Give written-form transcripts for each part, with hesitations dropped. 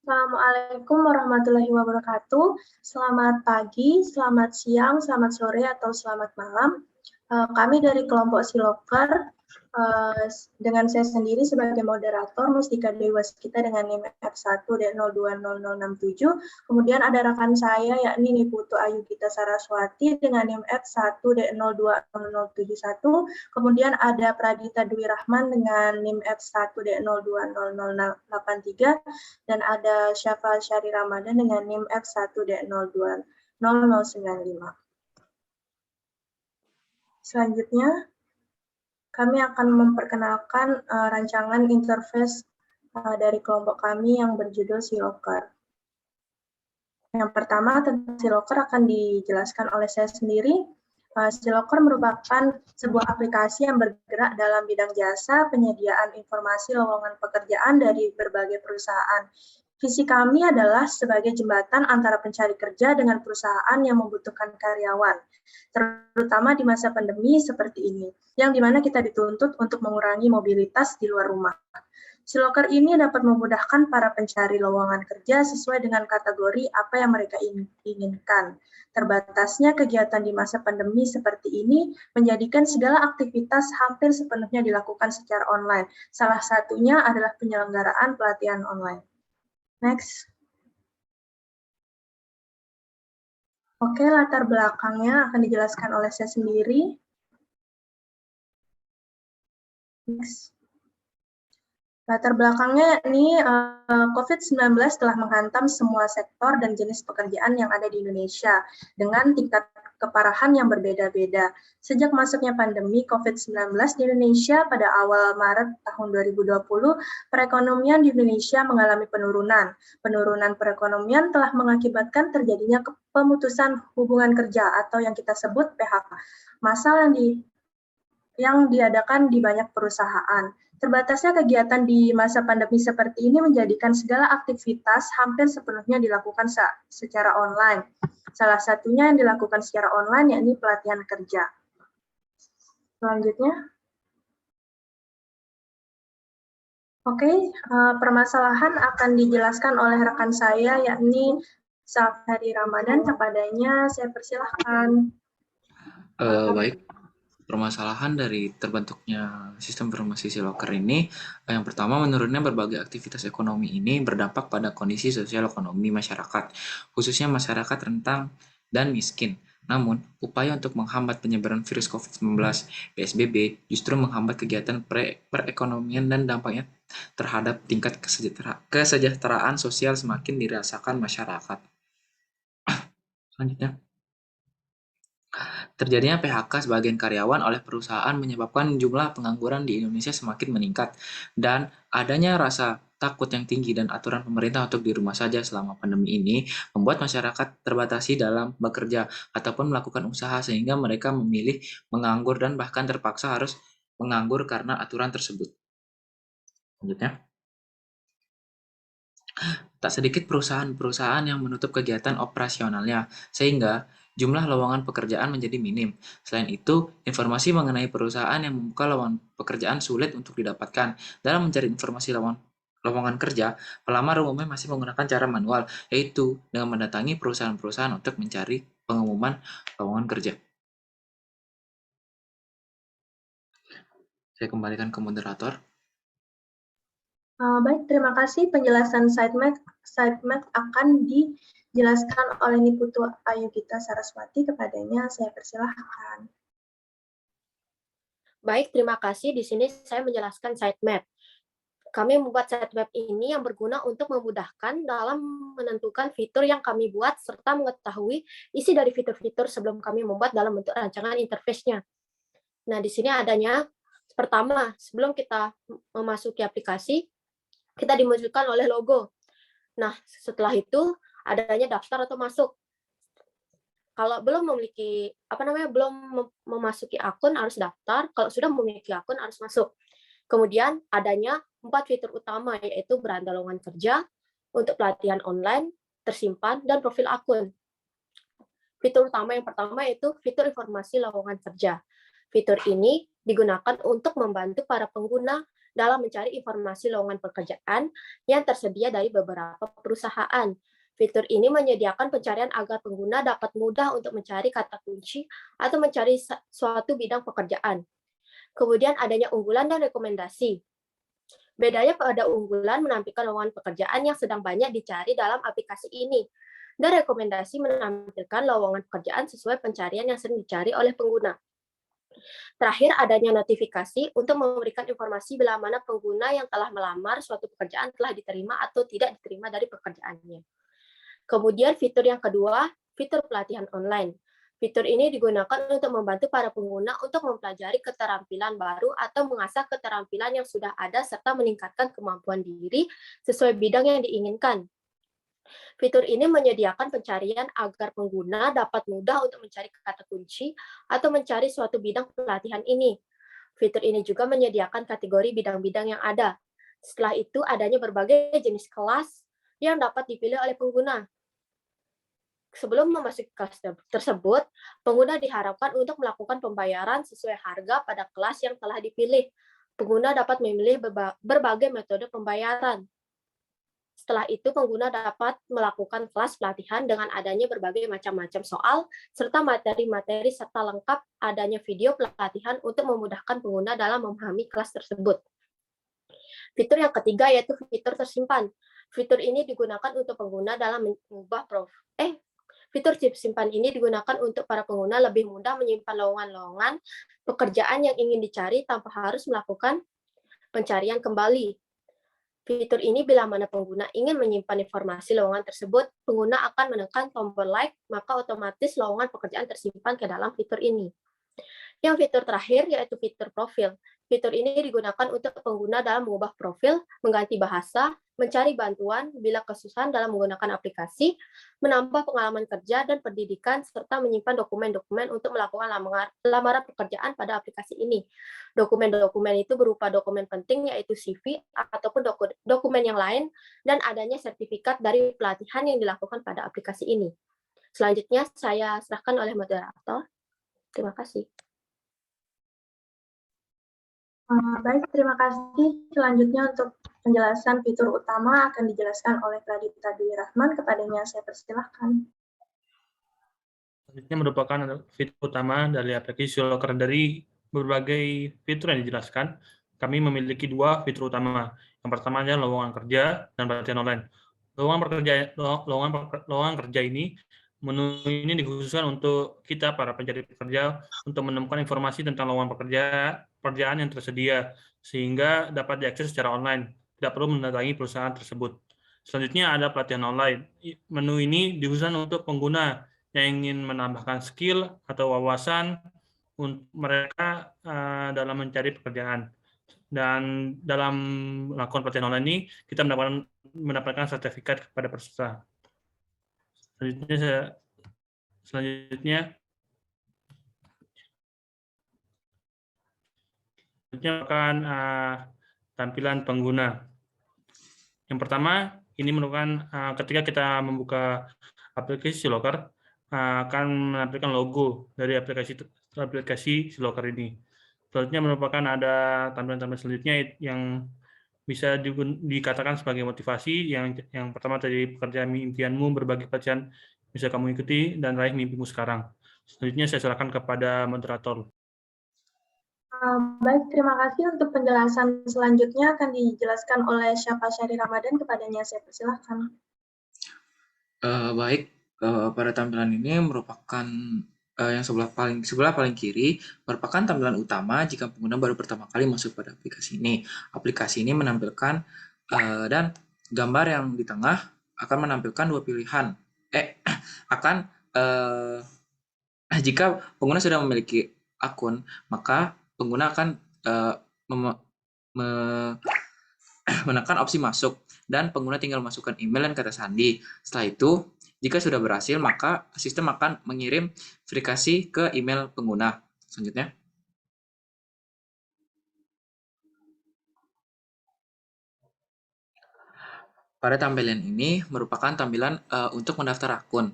Assalamualaikum warahmatullahi wabarakatuh. Selamat pagi, selamat siang, selamat sore, atau selamat malam. Kami dari kelompok Siloker, dengan saya sendiri sebagai moderator, Mustika Dewi Waskita dengan NIM F1D020067. Kemudian ada rekan saya, yakni Niputu Ayu Gita Saraswati dengan NIM F1D020071. Kemudian ada Pradita Dwi Rahman dengan NIM F1D020083. Dan ada Syafal Syari Ramadan dengan NIM F1D020095. Selanjutnya, kami akan memperkenalkan rancangan interface dari kelompok kami yang berjudul Siloker. Yang pertama, tentang Siloker akan dijelaskan oleh saya sendiri. Siloker merupakan sebuah aplikasi yang bergerak dalam bidang jasa penyediaan informasi lowongan pekerjaan dari berbagai perusahaan. Visi kami adalah sebagai jembatan antara pencari kerja dengan perusahaan yang membutuhkan karyawan, terutama di masa pandemi seperti ini, yang dimana kita dituntut untuk mengurangi mobilitas di luar rumah. Siloker ini dapat memudahkan para pencari lowongan kerja sesuai dengan kategori apa yang mereka inginkan. Terbatasnya kegiatan di masa pandemi seperti ini menjadikan segala aktivitas hampir sepenuhnya dilakukan secara online. Salah satunya adalah penyelenggaraan pelatihan online. Next. Oke, latar belakangnya akan dijelaskan oleh saya sendiri. Next. Latar belakangnya ini COVID-19 telah menghantam semua sektor dan jenis pekerjaan yang ada di Indonesia dengan tingkat keparahan yang berbeda-beda. Sejak masuknya pandemi COVID-19 di Indonesia pada awal Maret tahun 2020, perekonomian di Indonesia mengalami penurunan. Penurunan perekonomian telah mengakibatkan terjadinya pemutusan hubungan kerja atau yang kita sebut PHK, masalah yang diadakan di banyak perusahaan. Terbatasnya kegiatan di masa pandemi seperti ini menjadikan segala aktivitas hampir sepenuhnya dilakukan secara online. Salah satunya yang dilakukan secara online yakni pelatihan kerja. Selanjutnya. Oke, permasalahan akan dijelaskan oleh rekan saya yakni Syafal Ramadan. Kepadanya saya persilahkan. Baik. Permasalahan dari terbentuknya sistem informasi Siloker ini, yang pertama menurunnya berbagai aktivitas ekonomi ini berdampak pada kondisi sosial ekonomi masyarakat, khususnya masyarakat rentan dan miskin. Namun, upaya untuk menghambat penyebaran virus COVID-19 (PSBB) justru menghambat kegiatan perekonomian dan dampaknya terhadap tingkat kesejahteraan sosial semakin dirasakan masyarakat. Selanjutnya. Terjadinya PHK sebagian karyawan oleh perusahaan menyebabkan jumlah pengangguran di Indonesia semakin meningkat, dan adanya rasa takut yang tinggi dan aturan pemerintah untuk di rumah saja selama pandemi ini membuat masyarakat terbatasi dalam bekerja ataupun melakukan usaha sehingga mereka memilih menganggur dan bahkan terpaksa harus menganggur karena aturan tersebut. Selanjutnya. Tak sedikit perusahaan-perusahaan yang menutup kegiatan operasionalnya, sehingga jumlah lowongan pekerjaan menjadi minim. Selain itu, informasi mengenai perusahaan yang membuka lowongan pekerjaan sulit untuk didapatkan. Dalam mencari informasi lowongan kerja, pelamar umumnya masih menggunakan cara manual, yaitu dengan mendatangi perusahaan-perusahaan untuk mencari pengumuman lowongan kerja. Saya kembalikan ke moderator. Baik, terima kasih. Penjelasan sitemap akan dijelaskan oleh Niputu Ayu Gita Saraswati. Kepadanya saya persilahkan. Baik, terima kasih. Di sini saya menjelaskan sitemap. Kami membuat sitemap ini yang berguna untuk memudahkan dalam menentukan fitur yang kami buat serta mengetahui isi dari fitur-fitur sebelum kami membuat dalam bentuk rancangan interface-nya. Nah, di sini adanya pertama, sebelum kita memasuki aplikasi, kita dimunculkan oleh logo. Nah, setelah itu adanya daftar atau masuk. Kalau belum memiliki belum memasuki akun harus daftar, kalau sudah memiliki akun harus masuk. Kemudian adanya 4 fitur utama, yaitu beranda lowongan kerja, untuk pelatihan online, tersimpan, dan profil akun. Fitur utama yang pertama yaitu fitur informasi lowongan kerja. Fitur ini digunakan untuk membantu para pengguna dalam mencari informasi lowongan pekerjaan yang tersedia dari beberapa perusahaan. Fitur ini menyediakan pencarian agar pengguna dapat mudah untuk mencari kata kunci atau mencari suatu bidang pekerjaan. Kemudian adanya unggulan dan rekomendasi. Bedanya pada unggulan menampilkan lowongan pekerjaan yang sedang banyak dicari dalam aplikasi ini, dan rekomendasi menampilkan lowongan pekerjaan sesuai pencarian yang sering dicari oleh pengguna. Terakhir, adanya notifikasi untuk memberikan informasi bila mana pengguna yang telah melamar suatu pekerjaan telah diterima atau tidak diterima dari pekerjaannya. Kemudian fitur yang kedua, fitur pelatihan online. Fitur ini digunakan untuk membantu para pengguna untuk mempelajari keterampilan baru atau mengasah keterampilan yang sudah ada serta meningkatkan kemampuan diri sesuai bidang yang diinginkan. Fitur ini menyediakan pencarian agar pengguna dapat mudah untuk mencari kata kunci atau mencari suatu bidang pelatihan ini. Fitur ini juga menyediakan kategori bidang-bidang yang ada. Setelah itu, adanya berbagai jenis kelas yang dapat dipilih oleh pengguna. Sebelum memasuki kelas tersebut, pengguna diharapkan untuk melakukan pembayaran sesuai harga pada kelas yang telah dipilih. Pengguna dapat memilih berbagai metode pembayaran. Setelah itu, pengguna dapat melakukan kelas pelatihan dengan adanya berbagai macam-macam soal, serta materi-materi serta lengkap adanya video pelatihan untuk memudahkan pengguna dalam memahami kelas tersebut. Fitur yang ketiga yaitu fitur tersimpan. Fitur ini digunakan untuk pengguna dalam mengubah Fitur simpan ini digunakan untuk para pengguna lebih mudah menyimpan lowongan-lowongan pekerjaan yang ingin dicari tanpa harus melakukan pencarian kembali. Fitur ini bila mana pengguna ingin menyimpan informasi lowongan tersebut, pengguna akan menekan tombol like, maka otomatis lowongan pekerjaan tersimpan ke dalam fitur ini. Yang fitur terakhir yaitu fitur profil. Fitur ini digunakan untuk pengguna dalam mengubah profil, mengganti bahasa, mencari bantuan bila kesusahan dalam menggunakan aplikasi, menambah pengalaman kerja dan pendidikan, serta menyimpan dokumen-dokumen untuk melakukan lamaran pekerjaan pada aplikasi ini. Dokumen-dokumen itu berupa dokumen penting yaitu CV ataupun dokumen yang lain dan adanya sertifikat dari pelatihan yang dilakukan pada aplikasi ini. Selanjutnya saya serahkan oleh moderator. Terima kasih. Baik, terima kasih. Selanjutnya untuk penjelasan fitur utama akan dijelaskan oleh Pradipta Dwi Rahman. Kepadanya saya persilahkan. Selanjutnya merupakan fitur utama dari aplikasi Locker. Dari berbagai fitur yang dijelaskan, kami memiliki dua fitur utama. Yang pertama adalah lowongan kerja dan pelatihan online. Lowongan kerja ini, menu ini dikhususkan untuk kita para pencari pekerja untuk menemukan informasi tentang lowongan pekerjaan yang tersedia sehingga dapat diakses secara online, tidak perlu mendatangi perusahaan tersebut. Selanjutnya ada pelatihan online. Menu ini dikhususkan untuk pengguna yang ingin menambahkan skill atau wawasan untuk mereka dalam mencari pekerjaan. Dan dalam melakukan pelatihan online ini, kita mendapatkan sertifikat kepada peserta. Selanjutnya akan tampilan pengguna. Yang pertama, ini merupakan ketika kita membuka aplikasi Locker, akan menampilkan logo dari aplikasi Locker ini. Selanjutnya merupakan ada tampilan-tampilan selanjutnya yang bisa dikatakan sebagai motivasi. Yang pertama tadi, pekerjaan impianmu, berbagi pelatihan bisa kamu ikuti dan raih mimpimu sekarang. Selanjutnya saya serahkan kepada moderator. Baik, terima kasih. Untuk penjelasan selanjutnya akan dijelaskan oleh Syafa Syari Ramadan. Kepadanya saya persilahkan. Baik, pada tampilan ini merupakan yang sebelah paling kiri merupakan tampilan utama jika pengguna baru pertama kali masuk pada aplikasi ini. Aplikasi ini menampilkan dan gambar yang di tengah akan menampilkan dua pilihan. Jika pengguna sudah memiliki akun, maka pengguna akan menekan opsi masuk dan pengguna tinggal masukkan email dan kata sandi. Setelah itu, jika sudah berhasil, maka sistem akan mengirim verifikasi ke email pengguna. Selanjutnya. Pada tampilan ini merupakan tampilan untuk mendaftar akun.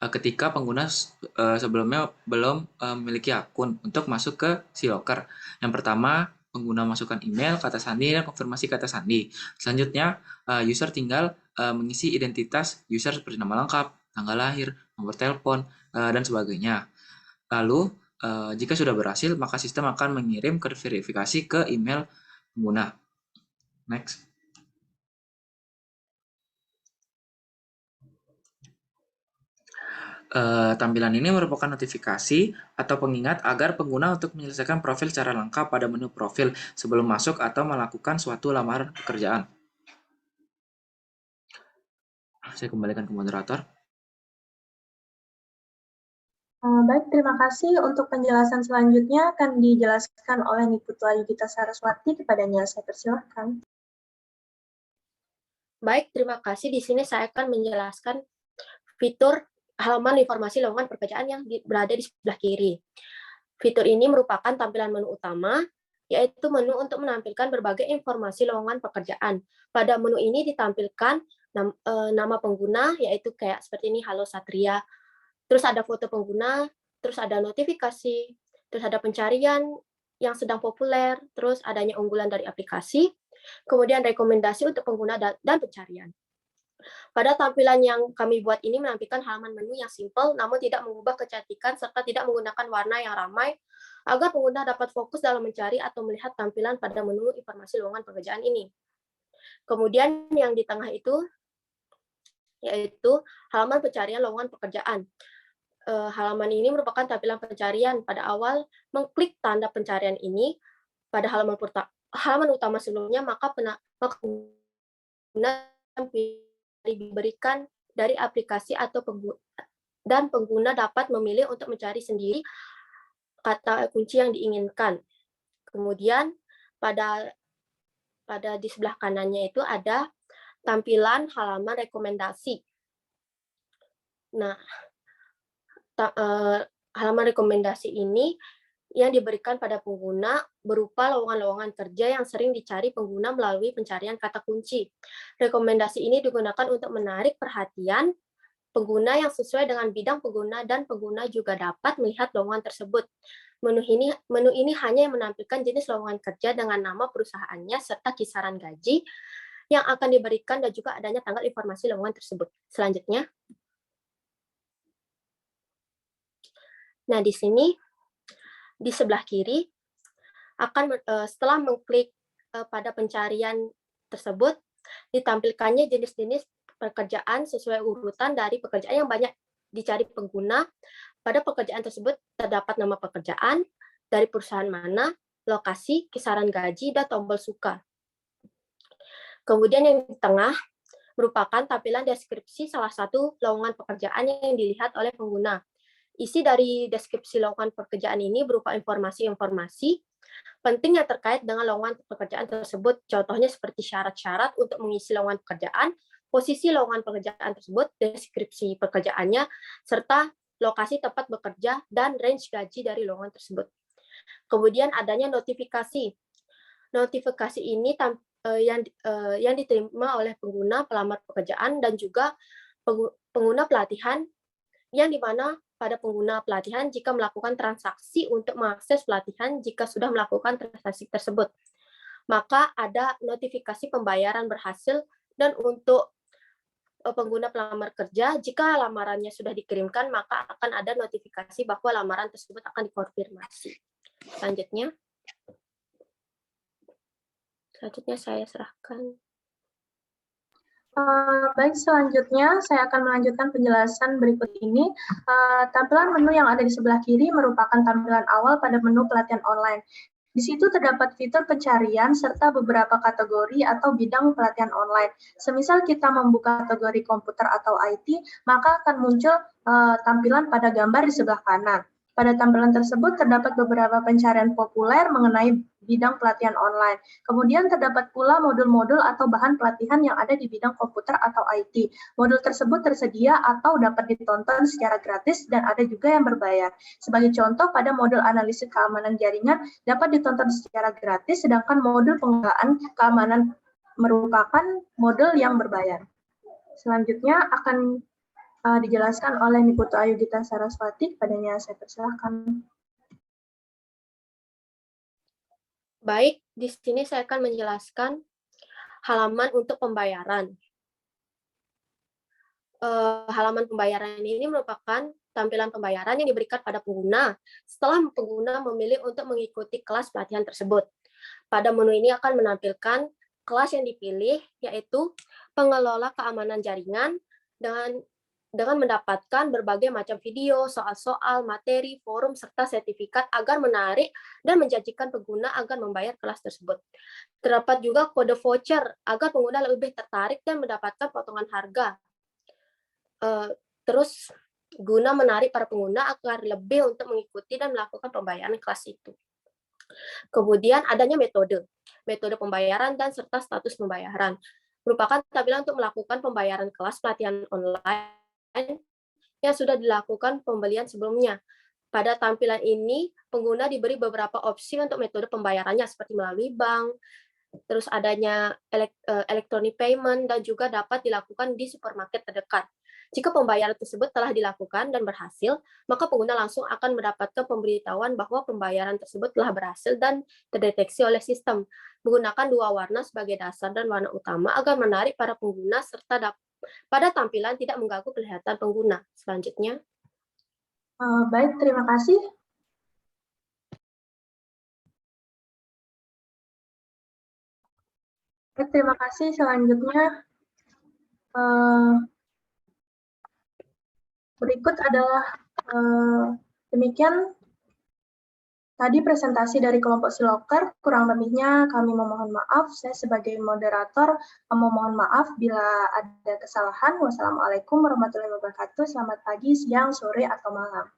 Ketika pengguna sebelumnya belum memiliki akun untuk masuk ke SeaLocker. Yang pertama, pengguna masukkan email, kata sandi, dan konfirmasi kata sandi. Selanjutnya, user tinggal mengisi identitas user seperti nama lengkap, tanggal lahir, nomor telepon, dan sebagainya. Lalu, jika sudah berhasil, maka sistem akan mengirim kode verifikasi ke email pengguna. Next. Tampilan ini merupakan notifikasi atau pengingat agar pengguna untuk menyelesaikan profil secara lengkap pada menu profil sebelum masuk atau melakukan suatu lamaran pekerjaan. Saya kembalikan ke moderator. Baik, terima kasih. Untuk penjelasan selanjutnya akan dijelaskan oleh Niputu Ayudhita Saraswati. Kepadanya saya persilahkan. Baik, terima kasih. Di sini saya akan menjelaskan fitur halaman informasi lowongan pekerjaan yang berada di sebelah kiri. Fitur ini merupakan tampilan menu utama, yaitu menu untuk menampilkan berbagai informasi lowongan pekerjaan. Pada menu ini ditampilkan nama pengguna, yaitu kayak seperti ini, Halo Satria. Terus ada foto pengguna, terus ada notifikasi, terus ada pencarian yang sedang populer, terus adanya unggulan dari aplikasi, kemudian rekomendasi untuk pengguna dan pencarian. Pada tampilan yang kami buat ini menampilkan halaman menu yang simpel, namun tidak mengubah kecantikan serta tidak menggunakan warna yang ramai, agar pengguna dapat fokus dalam mencari atau melihat tampilan pada menu informasi lowongan pekerjaan ini. Kemudian yang di tengah itu, yaitu halaman pencarian lowongan pekerjaan. Halaman ini merupakan tampilan pencarian. Pada awal mengklik tanda pencarian ini, pada halaman utama sebelumnya, maka pengguna diberikan dari aplikasi atau pengguna dapat memilih untuk mencari sendiri kata kunci yang diinginkan. Kemudian pada di sebelah kanannya itu ada tampilan halaman rekomendasi. Nah, halaman rekomendasi ini yang diberikan pada pengguna berupa lowongan-lowongan kerja yang sering dicari pengguna melalui pencarian kata kunci. Rekomendasi ini digunakan untuk menarik perhatian pengguna yang sesuai dengan bidang pengguna, dan pengguna juga dapat melihat lowongan tersebut. Menu ini hanya menampilkan jenis lowongan kerja dengan nama perusahaannya serta kisaran gaji yang akan diberikan dan juga adanya tanggal informasi lowongan tersebut. Selanjutnya. Nah, di sini di sebelah kiri akan setelah mengklik pada pencarian tersebut, ditampilkannya jenis-jenis pekerjaan sesuai urutan dari pekerjaan yang banyak dicari pengguna. Pada pekerjaan tersebut terdapat nama pekerjaan, dari perusahaan mana, lokasi, kisaran gaji, dan tombol suka. Kemudian yang di tengah merupakan tampilan deskripsi salah satu lowongan pekerjaan yang dilihat oleh pengguna. Isi dari deskripsi lowongan pekerjaan ini berupa informasi-informasi penting yang terkait dengan lowongan pekerjaan tersebut. Contohnya seperti syarat-syarat untuk mengisi lowongan pekerjaan, posisi lowongan pekerjaan tersebut, deskripsi pekerjaannya, serta lokasi tempat bekerja, dan range gaji dari lowongan tersebut. Kemudian adanya notifikasi. Notifikasi ini yang diterima oleh pengguna pelamar pekerjaan dan juga pengguna pelatihan, yang dimana pada pengguna pelatihan jika melakukan transaksi untuk mengakses pelatihan jika sudah melakukan transaksi tersebut. Maka ada notifikasi pembayaran berhasil, dan untuk pengguna pelamar kerja, jika lamarannya sudah dikirimkan, maka akan ada notifikasi bahwa lamaran tersebut akan dikonfirmasi. Selanjutnya saya serahkan. Baik, selanjutnya saya akan melanjutkan penjelasan berikut ini. Tampilan menu yang ada di sebelah kiri merupakan tampilan awal pada menu pelatihan online. Di situ terdapat fitur pencarian serta beberapa kategori atau bidang pelatihan online. Semisal kita membuka kategori komputer atau IT, maka akan muncul tampilan pada gambar di sebelah kanan. Pada tampilan tersebut terdapat beberapa pencarian populer mengenai bidang pelatihan online. Kemudian terdapat pula modul-modul atau bahan pelatihan yang ada di bidang komputer atau IT. Modul tersebut tersedia atau dapat ditonton secara gratis dan ada juga yang berbayar. Sebagai contoh, pada modul analisis keamanan jaringan dapat ditonton secara gratis, sedangkan modul pengelolaan keamanan merupakan modul yang berbayar. Selanjutnya akan dijelaskan oleh Niputu Ayudhita Saraswati. Kepadanya saya persilahkan. Baik, di sini saya akan menjelaskan halaman untuk pembayaran. Halaman pembayaran ini merupakan tampilan pembayaran yang diberikan pada pengguna setelah pengguna memilih untuk mengikuti kelas pelatihan tersebut. Pada menu ini akan menampilkan kelas yang dipilih, yaitu pengelola keamanan jaringan, dengan mendapatkan berbagai macam video, soal-soal, materi, forum, serta sertifikat agar menarik dan menjanjikan pengguna agar membayar kelas tersebut. Terdapat juga kode voucher agar pengguna lebih tertarik dan mendapatkan potongan harga. Terus guna menarik para pengguna agar lebih untuk mengikuti dan melakukan pembayaran kelas itu. Kemudian adanya metode pembayaran dan serta status pembayaran. Merupakan tampilan untuk melakukan pembayaran kelas pelatihan online yang sudah dilakukan pembelian sebelumnya. Pada tampilan ini, pengguna diberi beberapa opsi untuk metode pembayarannya seperti melalui bank, terus adanya electronic payment, dan juga dapat dilakukan di supermarket terdekat. Jika pembayaran tersebut telah dilakukan dan berhasil, maka pengguna langsung akan mendapatkan pemberitahuan bahwa pembayaran tersebut telah berhasil dan terdeteksi oleh sistem. Menggunakan 2 warna sebagai dasar dan warna utama agar menarik para pengguna serta pada tampilan tidak mengganggu kelihatan pengguna. Selanjutnya. Baik, terima kasih. Baik, terima kasih. Selanjutnya, berikut adalah demikian tadi presentasi dari kelompok Siloker. Kurang lebihnya kami memohon maaf. Saya sebagai moderator memohon maaf bila ada kesalahan. Wassalamualaikum warahmatullahi wabarakatuh. Selamat pagi, siang, sore, atau malam.